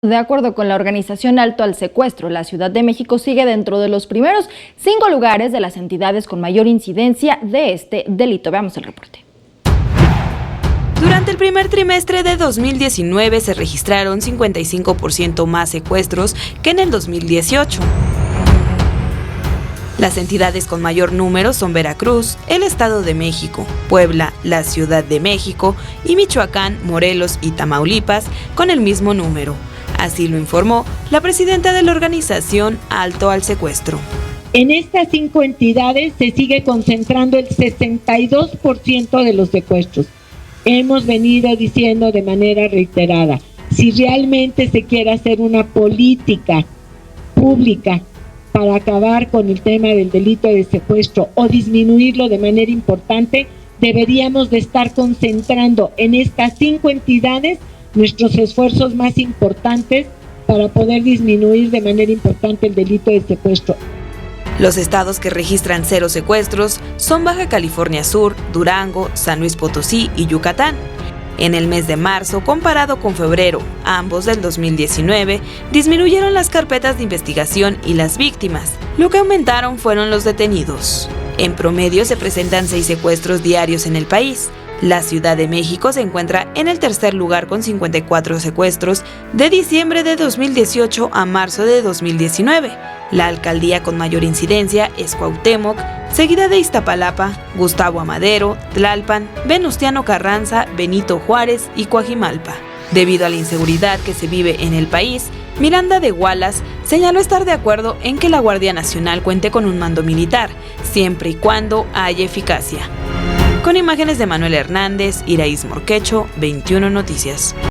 De acuerdo con la organización Alto al Secuestro, la Ciudad de México sigue dentro de los primeros 5 lugares de las entidades con mayor incidencia de este delito. Veamos el reporte. Durante el primer trimestre de 2019 se registraron 55% más secuestros que en el 2018. Las entidades con mayor número son Veracruz, el Estado de México, Puebla, la Ciudad de México y Michoacán, Morelos y Tamaulipas con el mismo número. Así lo informó la presidenta de la organización Alto al Secuestro. En estas 5 entidades se sigue concentrando el 62% de los secuestros. Hemos venido diciendo de manera reiterada, si realmente se quiere hacer una política pública para acabar con el tema del delito de secuestro o disminuirlo de manera importante, deberíamos de estar concentrando en estas 5 entidades nuestros esfuerzos más importantes para poder disminuir de manera importante el delito de secuestro. Los estados que registran 0 secuestros son Baja California Sur, Durango, San Luis Potosí y Yucatán. En el mes de marzo, comparado con febrero, ambos del 2019, disminuyeron las carpetas de investigación y las víctimas. Lo que aumentaron fueron los detenidos. En promedio se presentan 6 secuestros diarios en el país. La Ciudad de México se encuentra en el tercer lugar con 54 secuestros de diciembre de 2018 a marzo de 2019. La alcaldía con mayor incidencia es Cuauhtémoc, seguida de Iztapalapa, Gustavo Amadero, Tlalpan, Venustiano Carranza, Benito Juárez y Coajimalpa. Debido a la inseguridad que se vive en el país, Miranda de Wallace señaló estar de acuerdo en que la Guardia Nacional cuente con un mando militar, siempre y cuando haya eficacia. Con imágenes de Manuel Hernández, Iraís Morquecho, 21 Noticias.